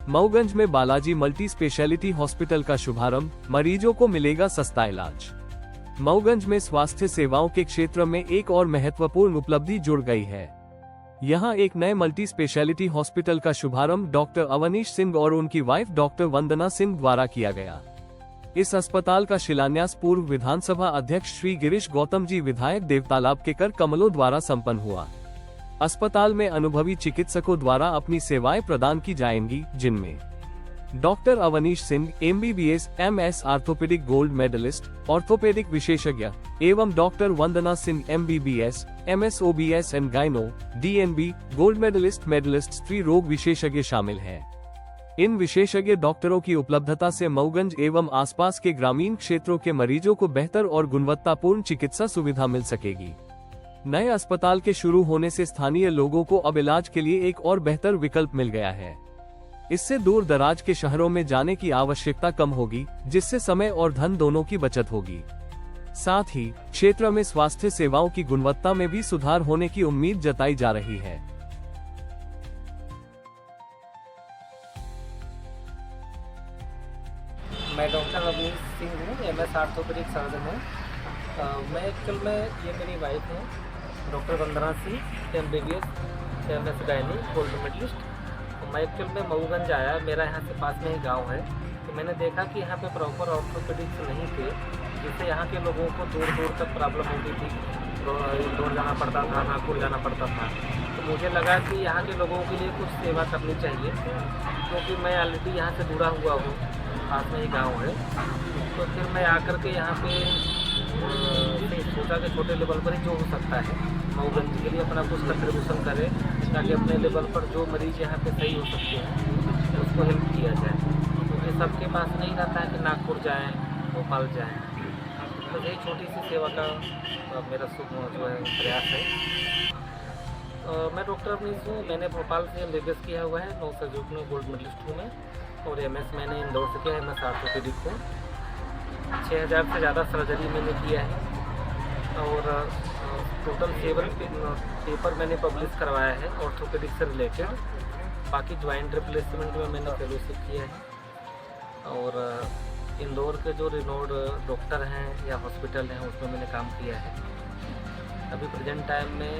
मऊगंज में Balaji multi speciality hospital का शुभारंभ, मरीजों को मिलेगा सस्ता इलाज। मऊगंज में स्वास्थ्य सेवाओं के क्षेत्र में एक और महत्वपूर्ण उपलब्धि जुड़ गई है। यहां एक नए मल्टी स्पेशलिटी हॉस्पिटल का शुभारंभ डॉक्टर अवनीश सिंह और उनकी वाइफ डॉक्टर वंदना सिंह द्वारा किया गया। इस अस्पताल का शिलान्यास पूर्व विधानसभा अध्यक्ष श्री गिरीश गौतम जी विधायक देवतालाब के कर कमलों द्वारा संपन्न हुआ। अस्पताल में अनुभवी चिकित्सकों द्वारा अपनी सेवाएं प्रदान की जाएंगी, जिनमें doctor Avnish Singh MBBS MS orthopaedic gold medallist, orthopaedic विशेषज्ञ एवं doctor Vandana Singh MBBS MS OBS and gynae DNB gold medallist स्त्री रोग विशेषज्ञ शामिल हैं। इन विशेषज्ञ डॉक्टरों की उपलब्धता से मऊगंज एवं आसपास के ग्रामीण क्षेत्रों के मरीजों को बेहतर और गुणवत्तापूर्ण चिकित्सा सुविधा मिल सकेगी। नए अस्पताल के शुरू होने से स्थानीय लोगों को अब इलाज के लिए एक और बेहतर विकल्प मिल गया है। इससे दूर दराज के शहरों में जाने की आवश्यकता कम होगी, जिससे समय और धन दोनों की बचत होगी। साथ ही क्षेत्र में स्वास्थ्य सेवाओं की गुणवत्ता में भी सुधार होने की उम्मीद जताई जा रही है। मैं डॉक्टर अवनीश सिंह हूँ, MS आर्थोपेडिक सर्जन हूँ। मैं एक्चुअल में ये मेरी वाइफ है doctor Vandana Singh MBBS MS gynae gold medallist. मैं एक्चुअल में मऊगंज आया, मेरा यहाँ से पास में ही गांव है, तो मैंने देखा कि यहाँ पे प्रॉपर ऑर्थोपेडिक्स नहीं थे, जिससे यहाँ के लोगों को दूर दूर तक प्रॉब्लम होती थी। इंदौर जाना पड़ता था, नागपुर जाना पड़ता था। तो मुझे लगा कि यहाँ के लोगों के लिए कुछ सेवा करनी चाहिए, क्योंकि मैं ऑलरेडी यहाँ से जुड़ा हुआ हूँ, पास में ही गाँव है। तो फिर मैं आकर के यहाँ पे सोचा कि छोटे लेवल पर ही जो हो सकता है मऊगंज के लिए अपना कुछ कंट्रीब्यूशन करें, ताकि अपने लेवल पर जो मरीज यहाँ पे सही हो सकते हैं उसको हेल्प किया जाए। क्योंकि सबके पास नहीं रहता है कि नागपुर जाएँ, भोपाल जाएँ। तो यही छोटी सी सेवा का मेरा जो है प्रयास है। मैं डॉक्टर अवनीश हूँ, मैंने भोपाल से MBBS किया हुआ है, 9 सजूक में गोल्ड मेडलिस्ट हूँ मैं, और MS मैंने इंदौर से किया है, MS आर्थोपेडिक को 6000 से ज़्यादा सर्जरी मैंने किया है, और टोटल 7 पेपर मैंने पब्लिश करवाया है ऑर्थोपेडिक से रिलेटेड। बाकी ज्वाइंट रिप्लेसमेंट में मैंने फेलोशिप किया है, और इंदौर के जो रिनोड डॉक्टर हैं या हॉस्पिटल हैं उसमें मैंने काम किया है। अभी प्रेजेंट टाइम में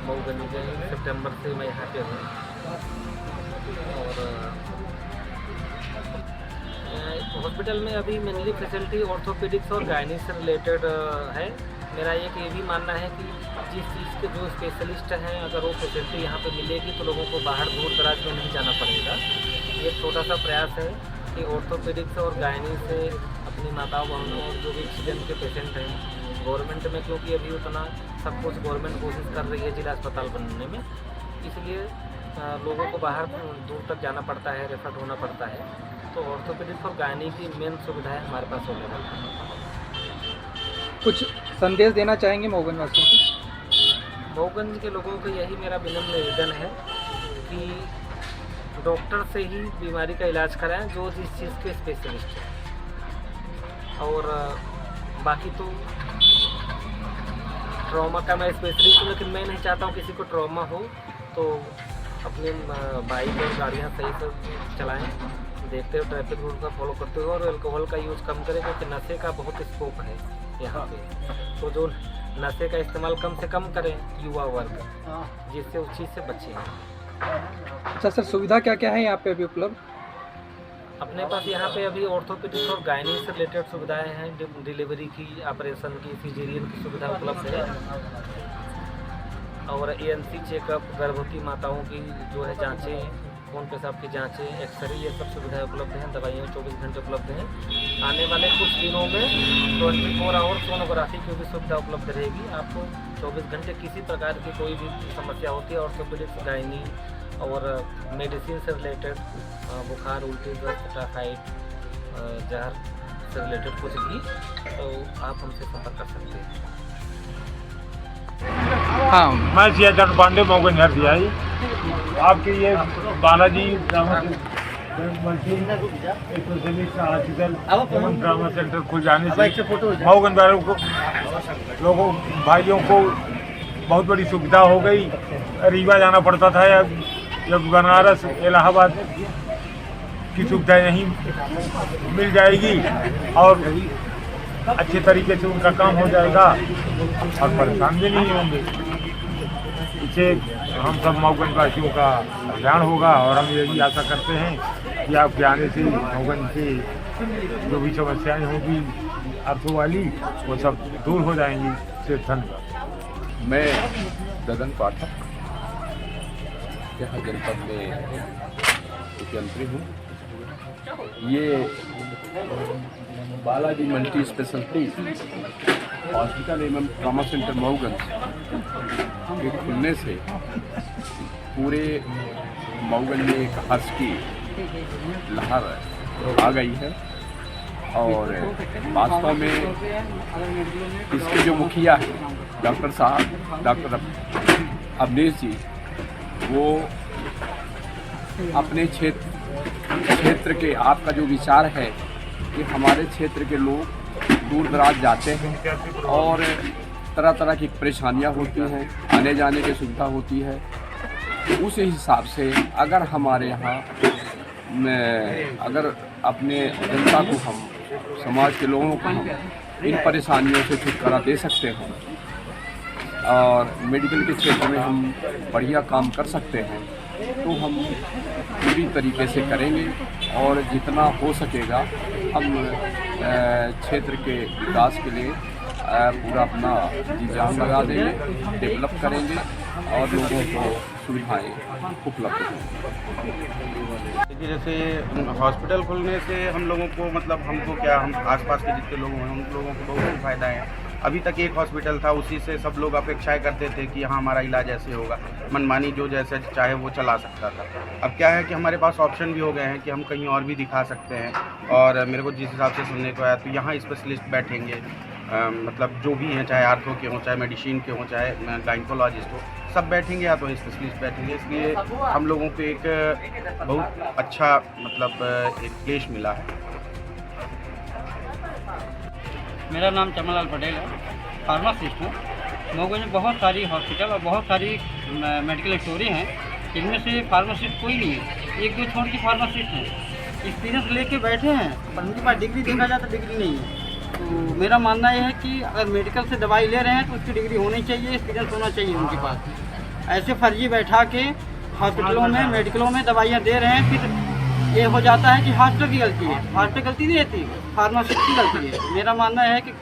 मऊगंज में सितंबर से मैं यहाँ पे हूँ, और हॉस्पिटल में अभी मेनली फैसिलिटी ऑर्थोपेडिक्स और गायनी से रिलेटेड है। मेरा एक ये भी मानना है कि जिस चीज़ के जो स्पेशलिस्ट हैं, अगर वो फैसिलिटी यहाँ पे मिलेगी तो लोगों को बाहर दूर दराज में नहीं जाना पड़ेगा। ये छोटा सा प्रयास है कि ऑर्थोपेडिक्स और गायनी से अपनी माताओं बहनों और जो भी एक्सीडेंट के पेशेंट हैं, गवर्नमेंट में क्योंकि अभी उतना सब कुछ गवर्नमेंट कोशिश कर रही है जिला अस्पताल बनने में, इसलिए लोगों को बाहर दूर तक जाना पड़ता है, रेफर होना पड़ता है। तो ऑर्थोपेडिक्स और गायनी की मेन सुविधाएं हमारे पास अवेलेबल है। कुछ संदेश देना चाहेंगे मऊगंज वासियों को? मऊगंज के लोगों को यही मेरा विनम्र निवेदन है कि डॉक्टर से ही बीमारी का इलाज कराएं जो जिस चीज़ के स्पेशलिस्ट हैं। और बाकी तो ट्रॉमा का मैं स्पेशलिस्ट हूँ, लेकिन मैं नहीं चाहता हूँ किसी को ट्रॉमा हो, तो अपने बाइक और गाड़ियाँ सही से चलाएं, देखते हो ट्रैफिक रूल का फॉलो करते हो, और अल्कोहल का यूज़ कम करें, क्योंकि नशे का बहुत स्कोप है यहाँ पे। तो जो नशे का इस्तेमाल कम से कम करें युवा वर्ग, जिससे उस चीज़ से बचें। अच्छा सर, सुविधा क्या क्या है यहाँ पे अभी उपलब्ध? अपने पास यहाँ पे अभी ऑर्थोपेडिक और गायनी से रिलेटेड सुविधाएं हैं, डिलीवरी की, ऑपरेशन की, सिजेरियन की सुविधा उपलब्ध है, और ANC चेकअप, गर्भवती माताओं की जो है जांचें, खून पेशाब की जांचें, एक्सरे, ये सब सुविधाएं उपलब्ध हैं। दवाइयाँ 24 घंटे उपलब्ध हैं। आने वाले कुछ दिनों में 24 आवर सोनोग्राफी की भी सुविधा उपलब्ध रहेगी। आपको 24 घंटे किसी प्रकार की कोई भी समस्या होती है ऑर्थोपेडिक्स, गायनी और मेडिसिन से रिलेटेड, बुखार, उल्टी, दस्त, टाइफाइड, जहर से रिलेटेड कुछ भी, तो आप हमसे संपर्क कर सकते हैं। हाँ, मैं सियाचरण पांडे मऊगंज हरदियाई। आपके ये बालाजी ड्रामा सेंटर खुल जाने से मऊगंज वालों को, लोगों, भाइयों को बहुत बड़ी सुविधा हो गई। रीवा जाना पड़ता था या बनारस, इलाहाबाद, की सुविधाएं यहीं मिल जाएगी और अच्छे तरीके से उनका काम हो जाएगा और परेशान भी नहीं होंगे। इससे हम सब मऊगंज वासियों का कल्याण होगा और हम यही आशा करते हैं कि आपके आने से मऊगंज से जो भी समस्याएं होंगी अर्थों वाली वो सब दूर हो जाएंगी। से धन्यवाद। मैं ददन पाठक यहाँ जनपद में मुख्यमंत्री हूँ। ये बालाजी मल्टी स्पेशलिटी हॉस्पिटल एवं ट्रॉमा सेंटर मऊगंज के खुलने से पूरे मऊगंज में एक हर्ष की लहर आ गई है और वास्तव में इसके जो मुखिया हैं डॉक्टर साहब डॉक्टर अवनीश जी, वो अपने क्षेत्र के आपका जो विचार है कि हमारे क्षेत्र के लोग दूर दराज जाते हैं और तरह तरह की परेशानियां होती हैं, आने जाने की सुविधा होती है, उस हिसाब से अगर हमारे यहाँ अगर अपने जनता को हम समाज के लोगों को हम इन परेशानियों से छुटकारा दे सकते हैं और मेडिकल के क्षेत्र में हम बढ़िया काम कर सकते हैं तो हम पूरी तरीके से करेंगे और जितना हो सकेगा हम क्षेत्र के विकास के लिए पूरा अपना जी जान लगा देंगे, डेवलप करेंगे और लोगों को सुविधाएं उपलब्ध होंगी। देखिए, जैसे हॉस्पिटल खुलने से हम लोगों को मतलब हमको क्या, हम आसपास के जितने लोग हैं उन लोगों को बहुत फ़ायदा है। अभी तक एक हॉस्पिटल था, उसी से सब लोग अपेक्षाएं करते थे कि हाँ हमारा इलाज ऐसे होगा, मनमानी जो जैसे चाहे वो चला सकता था। अब क्या है कि हमारे पास ऑप्शन भी हो गए हैं कि हम कहीं और भी दिखा सकते हैं और मेरे को जिस हिसाब से सुनने को आया तो यहाँ स्पेशलिस्ट बैठेंगे, मतलब जो भी हैं, चाहे आर्थो के हों, चाहे मेडिसिन के हों, चाहे गाइनकोलॉजिस्ट हो, सब बैठेंगे या तो स्पेशलिस्ट बैठेंगे। इसलिए हम लोगों को एक बहुत अच्छा मतलब एक प्लेस मिला है। मेरा नाम चमनलाल पटेल है, फार्मासिस्ट हूँ। मऊगंज में बहुत सारी हॉस्पिटल और बहुत सारी मेडिकल स्टोरें हैं, इनमें से फार्मासिस्ट कोई नहीं है, एक दो छोड़ के फार्मासिस्ट हैं, एक्सपीरियंस लेके बैठे हैं, पर उनके पास डिग्री देखा जाए तो डिग्री नहीं है। तो मेरा मानना यह है कि अगर मेडिकल से दवाई ले रहे हैं तो उसकी डिग्री होनी चाहिए, एक्सपीरियंस होना चाहिए उनके पास। ऐसे फर्जी बैठा के हॉस्पिटलों में मेडिकलों में दवाइयाँ दे रहे हैं, फिर ये हो जाता है कि हॉस्पिटल की गलती है, हॉस्पिटल गलती नहीं रहती, फार्मासिस्ट की गलती है। मेरा मानना है कि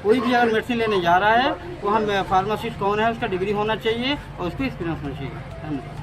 कोई भी अगर मेडिसिन लेने जा रहा है तो हम फार्मासिस्ट कौन है उसका डिग्री होना चाहिए और उसको एक्सपीरियंस होना चाहिए। धन्यवाद।